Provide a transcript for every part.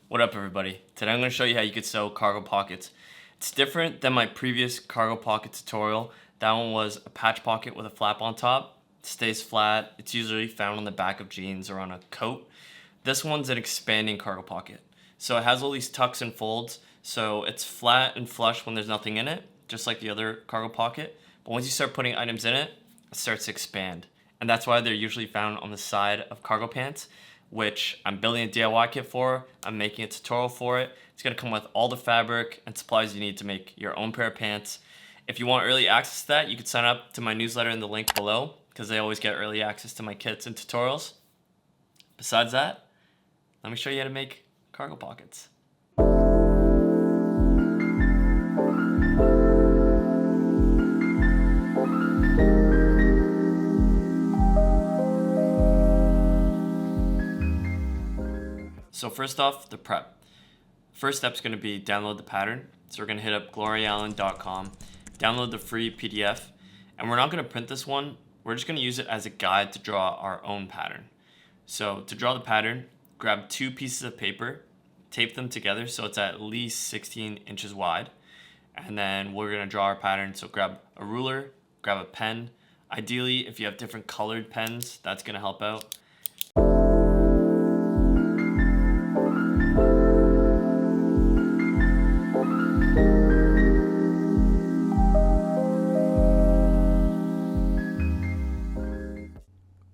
What up, everybody? Today I'm going to show you how you could sew cargo pockets. It's different than my previous cargo pocket tutorial. That one was a patch pocket with a flap on top. It stays flat. It's usually found on the back of jeans or on a coat. This one's an expanding cargo pocket. So it has all these tucks and folds. So it's flat and flush when there's nothing in it, just like the other cargo pocket. But once you start putting items in it, it starts to expand. And that's why they're usually found on the side of cargo pants, which I'm building a DIY kit for. I'm making a tutorial for it. It's going to come with all the fabric and supplies you need to make your own pair of pants. If you want early access to that, you can sign up to my newsletter in the link below, because they always get early access to my kits and tutorials. Besides that, let me show you how to make cargo pockets. So first off, the prep. First step is going to be download the pattern. So we're going to hit up gloryallan.com, download the free PDF, and we're not going to print this one. We're just going to use it as a guide to draw our own pattern. So to draw the pattern, grab 2 pieces of paper, tape them together so it's at least 16 inches wide, and then we're going to draw our pattern. So grab a ruler, grab a pen. Ideally, if you have different colored pens, that's going to help out.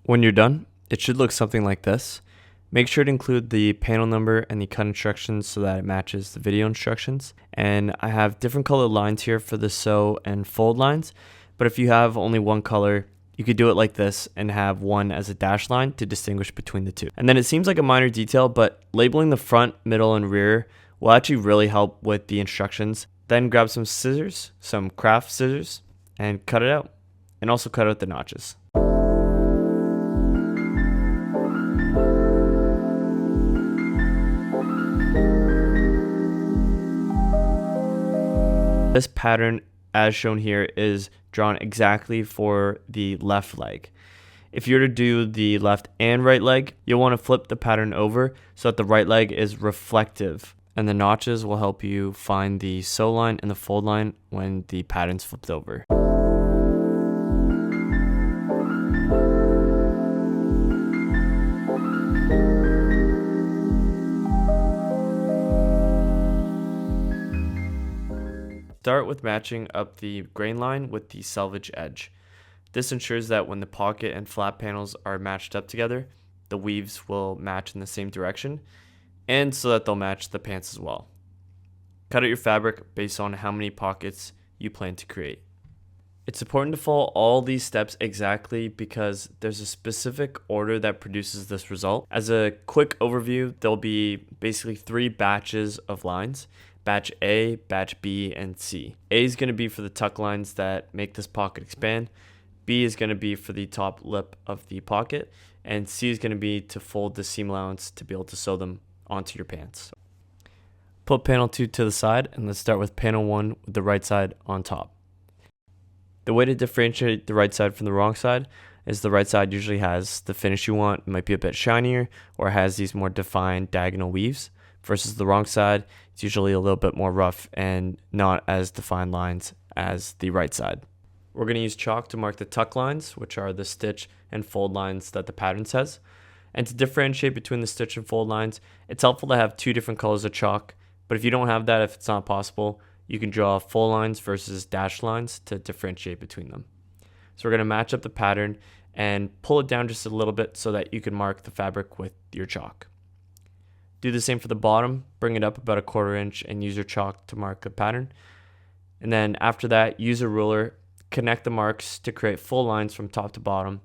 When you're done, it should look something like this. Make sure to include the panel number and the cut instructions so that it matches the video instructions. And I have different colored lines here for the sew and fold lines, but if you have only one color, you could do it like this and have one as a dash line to distinguish between the two. And then it seems like a minor detail, but labeling the front, middle, and rear will actually really help with the instructions. Then grab some scissors, some craft scissors, and cut it out. And also cut out the notches. This pattern, as shown here, is drawn exactly for the left leg. If you're to do the left and right leg, you'll want to flip the pattern over so that the right leg is reflective, and the notches will help you find the sew line and the fold line when the pattern's flipped over. Start with matching up the grain line with the selvage edge. This ensures that when the pocket and flap panels are matched up together, the weaves will match in the same direction, and so that they'll match the pants as well. Cut out your fabric based on how many pockets you plan to create. It's important to follow all these steps exactly because there's a specific order that produces this result. As a quick overview, there'll be basically 3 batches of lines. Batch A, Batch B, and C. A is going to be for the tuck lines that make this pocket expand. B is going to be for the top lip of the pocket. And C is going to be to fold the seam allowance to be able to sew them onto your pants. Put panel 2 to the side, and let's start with panel 1 with the right side on top. The way to differentiate the right side from the wrong side is the right side usually has the finish you want. It might be a bit shinier or has these more defined diagonal weaves. Versus the wrong side, it's usually a little bit more rough and not as defined lines as the right side. We're going to use chalk to mark the tuck lines, which are the stitch and fold lines that the pattern says. And to differentiate between the stitch and fold lines, it's helpful to have 2 different colors of chalk. But if you don't have that, if it's not possible, you can draw fold lines versus dash lines to differentiate between them. So we're going to match up the pattern and pull it down just a little bit so that you can mark the fabric with your chalk. Do the same for the bottom, bring it up about 1/4 inch and use your chalk to mark the pattern. And then after that, use a ruler, connect the marks to create full lines from top to bottom.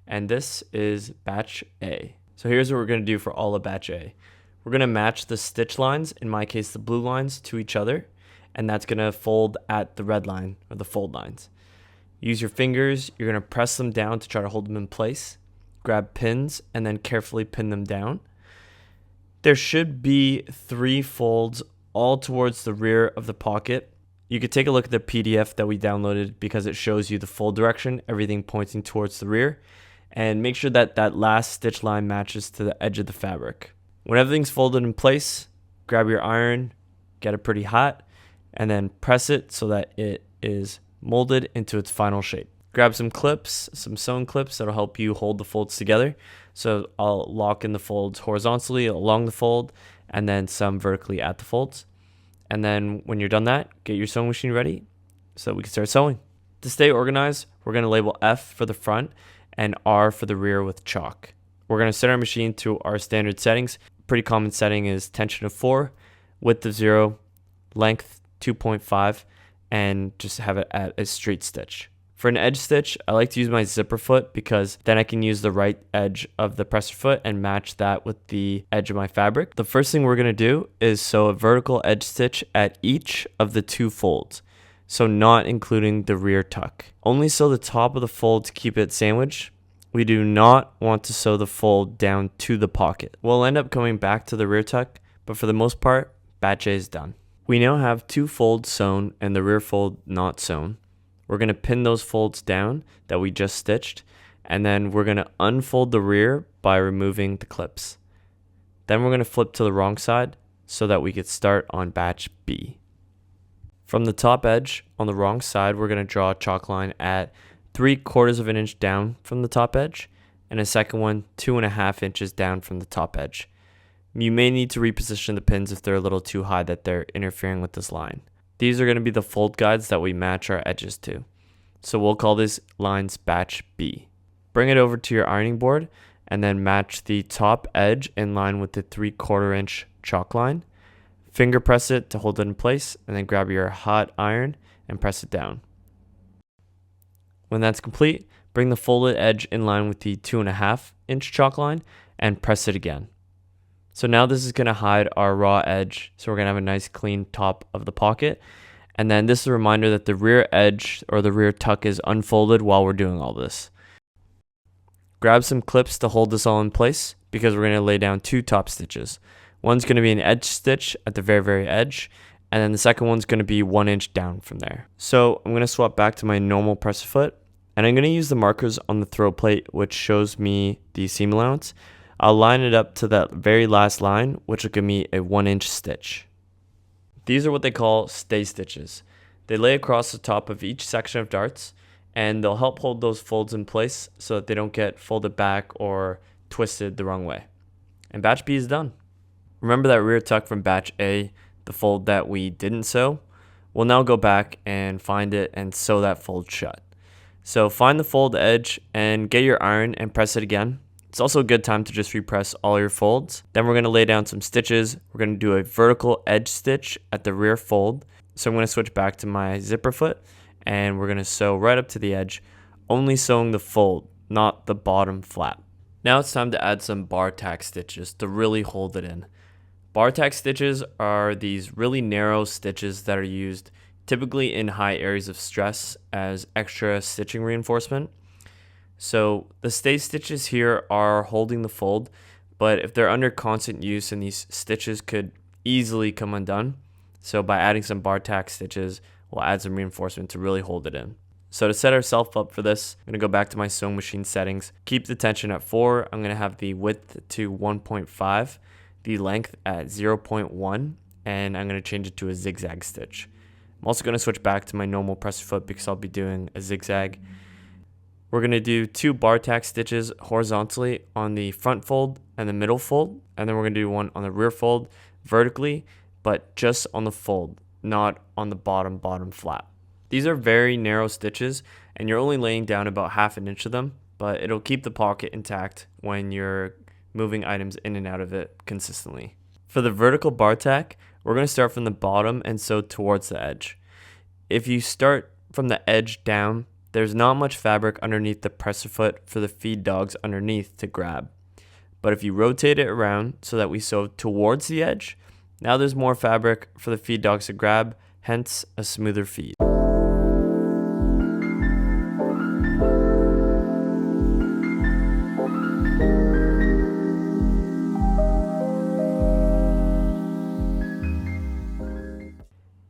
And this is batch A. So here's what we're going to do for all of batch A. We're going to match the stitch lines, in my case the blue lines, to each other. And that's going to fold at the red line, or the fold lines. Use your fingers, you're going to press them down to try to hold them in place. Grab pins and then carefully pin them down. There should be 3 folds all towards the rear of the pocket. You could take a look at the PDF that we downloaded because it shows you the fold direction, everything pointing towards the rear. And make sure that that last stitch line matches to the edge of the fabric. When everything's folded in place, Grab your iron, get it pretty hot, and then press it so that it is molded into its final shape. Grab some clips, some sewn clips that'll help you hold the folds together. So I'll lock in the folds horizontally along the fold and then some vertically at the folds. And then when you're done that, get your sewing machine ready so we can start sewing. To stay organized, we're going to label F for the front and R for the rear with chalk. We're going to set our machine to our standard settings. Pretty common setting is tension of 4, width of 0, length 2.5, and just have it at a straight stitch. For an edge stitch, I like to use my zipper foot because then I can use the right edge of the presser foot and match that with the edge of my fabric. The first thing we're going to do is sew a vertical edge stitch at each of the 2 folds, so not including the rear tuck. Only sew the top of the fold to keep it sandwiched. We do not want to sew the fold down to the pocket. We'll end up coming back to the rear tuck, but for the most part, batch A is done. We now have 2 folds sewn and the rear fold not sewn. We're going to pin those folds down that we just stitched, and then we're going to unfold the rear by removing the clips. Then we're going to flip to the wrong side so that we could start on batch B. From the top edge on the wrong side, we're going to draw a chalk line at 3/4 of an inch down from the top edge, and a second one 2.5 inches down from the top edge. You may need to reposition the pins if they're a little too high that they're interfering with this line. These are going to be the fold guides that we match our edges to. So we'll call these lines batch B. Bring it over to your ironing board and then match the top edge in line with the 3/4 inch chalk line. Finger press it to hold it in place, and then grab your hot iron and press it down. When that's complete, bring the folded edge in line with the 2.5 inch chalk line and press it again. So now this is going to hide our raw edge, so we're going to have a nice clean top of the pocket. And then this is a reminder that the rear edge or the rear tuck is unfolded while we're doing all this. Grab some clips to hold this all in place because we're going to lay down 2 top stitches. One's going to be an edge stitch at the very edge, and then the second one's going to be 1 inch down from there. So I'm going to swap back to my normal presser foot, and I'm going to use the markers on the throw plate, which shows me the seam allowance. I'll line it up to that very last line, which will give me a 1 inch stitch. These are what they call stay stitches. They lay across the top of each section of darts, and they'll help hold those folds in place so that they don't get folded back or twisted the wrong way. And batch B is done. Remember that rear tuck from batch A, the fold that we didn't sew? We'll now go back and find it and sew that fold shut. So find the fold edge and get your iron and press it again. It's also a good time to just repress all your folds. Then we're going to lay down some stitches. We're going to do a vertical edge stitch at the rear fold. So I'm going to switch back to my zipper foot, and we're going to sew right up to the edge, only sewing the fold, not the bottom flap. Now it's time to add some bar tack stitches to really hold it in. Bar tack stitches are these really narrow stitches that are used typically in high areas of stress as extra stitching reinforcement. So the stay stitches here are holding the fold, but if they're under constant use, and these stitches could easily come undone. So by adding some bar tack stitches, we'll add some reinforcement to really hold it in. So to set ourselves up for this, I'm going to go back to my sewing machine settings, keep the tension at 4. I'm going to have the width to 1.5, the length at 0.1, and I'm going to change it to a zigzag stitch. I'm also going to switch back to my normal presser foot because I'll be doing a zigzag. We're going to do 2 bar tack stitches horizontally on the front fold and the middle fold, and then we're going to do one on the rear fold vertically, but just on the fold, not on the bottom flap. These are very narrow stitches, and you're only laying down about 1/2 inch of them, but it'll keep the pocket intact when you're moving items in and out of it consistently. For the vertical bar tack, we're going to start from the bottom and sew towards the edge. If you start from the edge down, there's not much fabric underneath the presser foot for the feed dogs underneath to grab. But if you rotate it around so that we sew towards the edge, now there's more fabric for the feed dogs to grab, hence a smoother feed.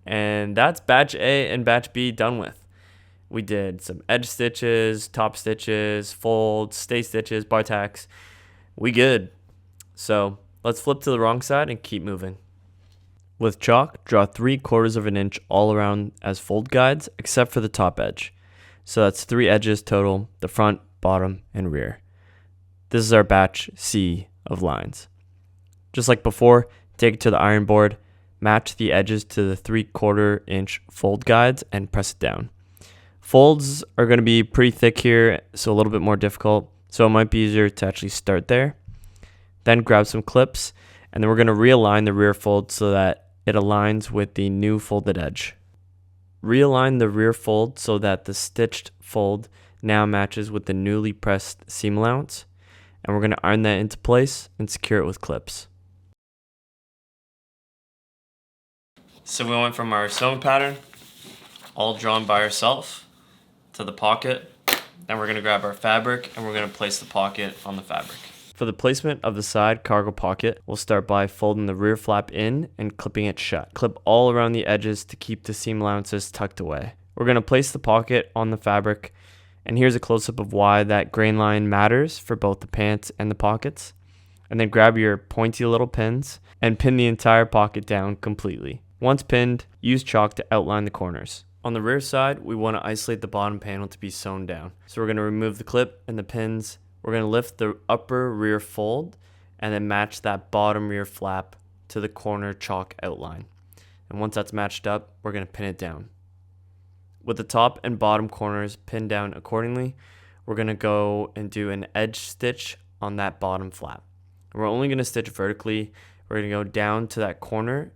And that's batch A and batch B done with. We did some edge stitches, top stitches, folds, stay stitches, bar tacks. We good. So let's flip to the wrong side and keep moving. With chalk, draw 3/4 of an inch all around as fold guides, except for the top edge. So that's 3 edges total, the front, bottom, and rear. This is our batch C of lines. Just like before, take it to the iron board, match the edges to the 3/4 inch fold guides, and press it down. Folds are going to be pretty thick here, so a little bit more difficult, so it might be easier to actually start there. Then grab some clips, and then we're going to realign the rear fold so that it aligns with the new folded edge. Realign the rear fold so that the stitched fold now matches with the newly pressed seam allowance, and we're going to iron that into place and secure it with clips. So we went from our sewing pattern, all drawn by ourselves, to the pocket. Then we're going to grab our fabric and we're going to place the pocket on the fabric. For the placement of the side cargo pocket, we'll start by folding the rear flap in and clipping it shut. Clip all around the edges to keep the seam allowances tucked away. We're going to place the pocket on the fabric, and here's a close-up of why that grain line matters for both the pants and the pockets. And then grab your pointy little pins and pin the entire pocket down completely. Once pinned, use chalk to outline the corners. On the rear side, we want to isolate the bottom panel to be sewn down. So we're going to remove the clip and the pins. We're going to lift the upper rear fold and then match that bottom rear flap to the corner chalk outline. And once that's matched up, we're going to pin it down. With the top and bottom corners pinned down accordingly, we're going to go and do an edge stitch on that bottom flap. We're only going to stitch vertically. We're going to go down to that corner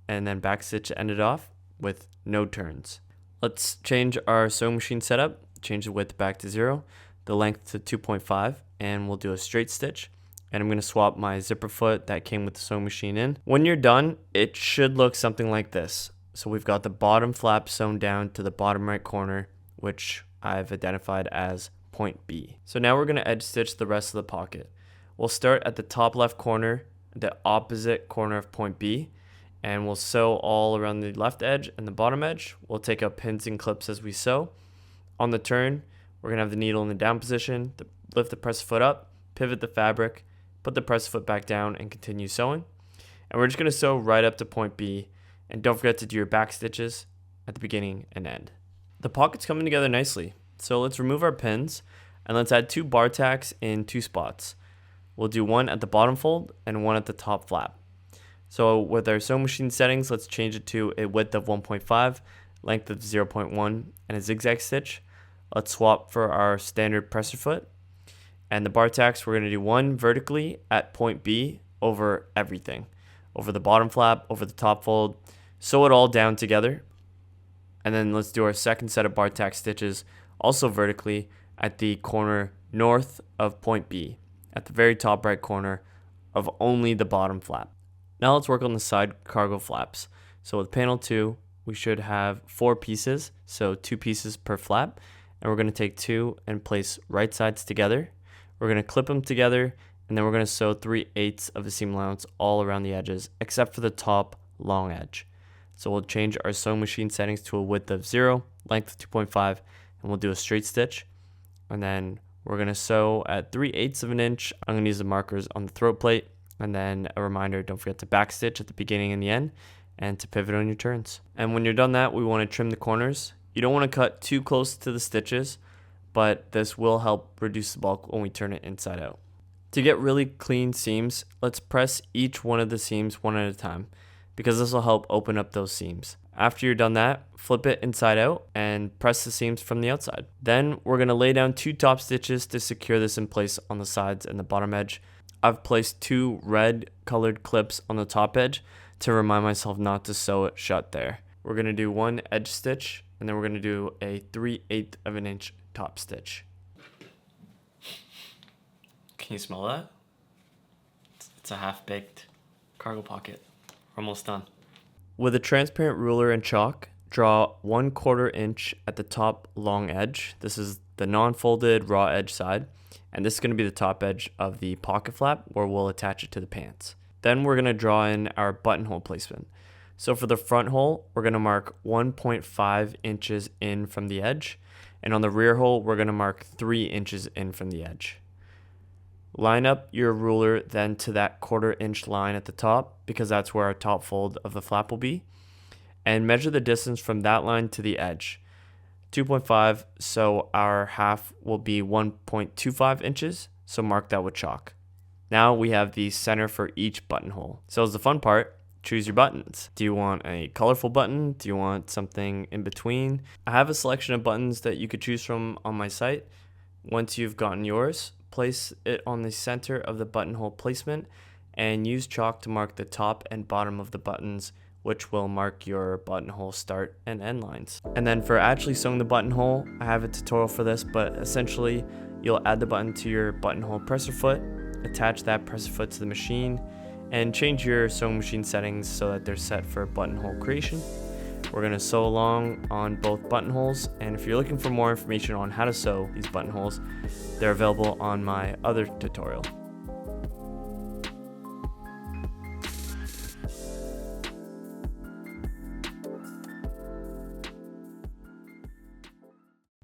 and then back stitch to end it off with no turns. Let's change our sewing machine setup, change the width back to 0, the length to 2.5, and we'll do a straight stitch. And I'm going to swap my zipper foot that came with the sewing machine in. When you're done, it should look something like this. So we've got the bottom flap sewn down to the bottom right corner, which I've identified as point B. So now we're going to edge stitch the rest of the pocket. We'll start at the top left corner, the opposite corner of point B, and we'll sew all around the left edge and the bottom edge. We'll take out pins and clips as we sew. On the turn, we're going to have the needle in the down position, lift the press foot up, pivot the fabric, put the press foot back down, and continue sewing. And we're just going to sew right up to point B, and don't forget to do your back stitches at the beginning and end. The pocket's coming together nicely, so let's remove our pins, and let's add 2 bar tacks in 2 spots. We'll do one at the bottom fold and one at the top flap. So with our sewing machine settings, let's change it to a width of 1.5, length of 0.1, and a zigzag stitch. Let's swap for our standard presser foot. And the bar tacks, we're going to do one vertically at point B over everything. Over the bottom flap, over the top fold. Sew it all down together. And then let's do our second set of bar tack stitches, also vertically at the corner north of point B, at the very top right corner of only the bottom flap. Now let's work on the side cargo flaps. So with panel 2, we should have 4 pieces, so 2 pieces per flap. And we're going to take 2 and place right sides together. We're going to clip them together, and then we're going to sew 3/8 of a seam allowance all around the edges, except for the top long edge. So we'll change our sewing machine settings to a width of 0, length of 2.5, and we'll do a straight stitch. And then we're going to sew at 3/8 of an inch. I'm going to use the markers on the throat plate. And then a reminder, don't forget to back stitch at the beginning and the end, and to pivot on your turns. And when you're done that, we want to trim the corners. You don't want to cut too close to the stitches, but this will help reduce the bulk when we turn it inside out. To get really clean seams, let's press each one of the seams one at a time, because this will help open up those seams. After you're done that, flip it inside out and press the seams from the outside. Then we're going to lay down 2 top stitches to secure this in place on the sides and the bottom edge. I've placed 2 red colored clips on the top edge to remind myself not to sew it shut there. We're going to do 1 edge stitch, and then we're going to do a 3/8 of an inch top stitch. Can you smell that? It's a half-baked cargo pocket. We're almost done. With a transparent ruler and chalk, draw 1/4 inch at the top long edge. This is the non-folded raw edge side. And this is going to be the top edge of the pocket flap where we'll attach it to the pants. Then we're going to draw in our buttonhole placement. So for the front hole, we're going to mark 1.5 inches in from the edge. And on the rear hole, we're going to mark 3 inches in from the edge. Line up your ruler then to that 1/4 inch line at the top, because that's where our top fold of the flap will be, and measure the distance from that line to the edge. 2.5, so our half will be 1.25 inches, so mark that with chalk. Now we have the center for each buttonhole. So as the fun part, choose your buttons. Do you want a colorful button? Do you want something in between? I have a selection of buttons that you could choose from on my site. Once you've gotten yours, place it on the center of the buttonhole placement and use chalk to mark the top and bottom of the buttons, which will mark your buttonhole start and end lines. And then for actually sewing the buttonhole, I have a tutorial for this, but essentially you'll add the button to your buttonhole presser foot, attach that presser foot to the machine, and change your sewing machine settings so that they're set for buttonhole creation. We're going to sew along on both buttonholes, and if you're looking for more information on how to sew these buttonholes, they're available on my other tutorial.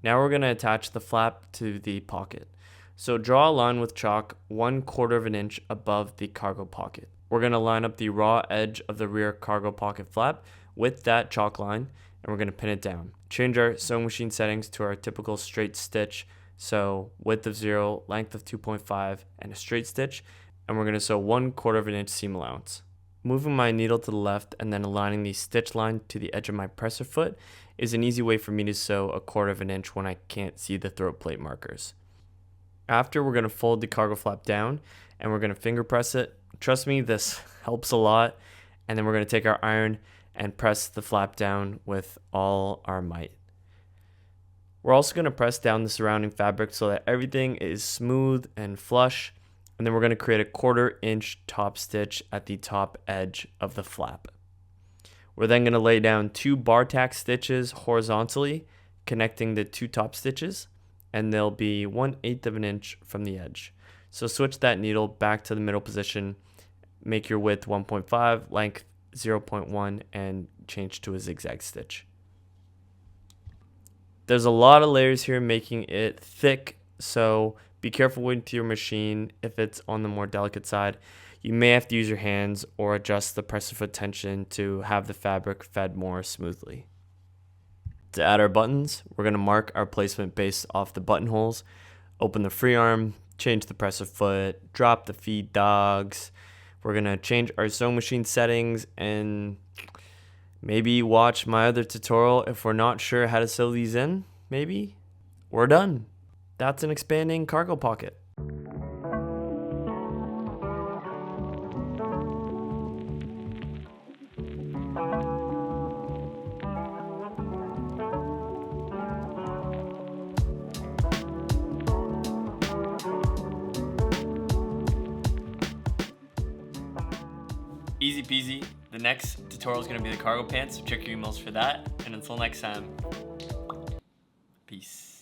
Now we're going to attach the flap to the pocket. So draw a line with chalk 1/4 inch above the cargo pocket. We're going to line up the raw edge of the rear cargo pocket flap with that chalk line, and we're going to pin it down. Change our sewing machine settings to our typical straight stitch, so width of 0, length of 2.5, and a straight stitch, and we're going to sew 1/4 inch seam allowance. Moving my needle to the left and then aligning the stitch line to the edge of my presser foot is an easy way for me to sew 1/4 inch when I can't see the throat plate markers. After, we're going to fold the cargo flap down and we're going to finger press it. Trust me, this helps a lot. And then we're going to take our iron and press the flap down with all our might. We're also going to press down the surrounding fabric so that everything is smooth and flush. And then we're going to create a 1/4 inch top stitch at the top edge of the flap. We're then going to lay down 2 bar tack stitches horizontally, connecting the 2 top stitches, and they'll be 1/8 inch from the edge. So switch that needle back to the middle position, make your width 1.5, length 0.1, and change to a zigzag stitch. There's a lot of layers here making it thick, so be careful with your machine. If it's on the more delicate side, you may have to use your hands or adjust the presser foot tension to have the fabric fed more smoothly. To add our buttons, we're going to mark our placement based off the buttonholes, open the free arm, change the presser foot, drop the feed dogs. We're going to change our sewing machine settings and maybe watch my other tutorial if we're not sure how to sew these in. Maybe we're done. That's an expanding cargo pocket. Easy peasy. The next tutorial is going to be the cargo pants, so check your emails for that. And until next time, peace.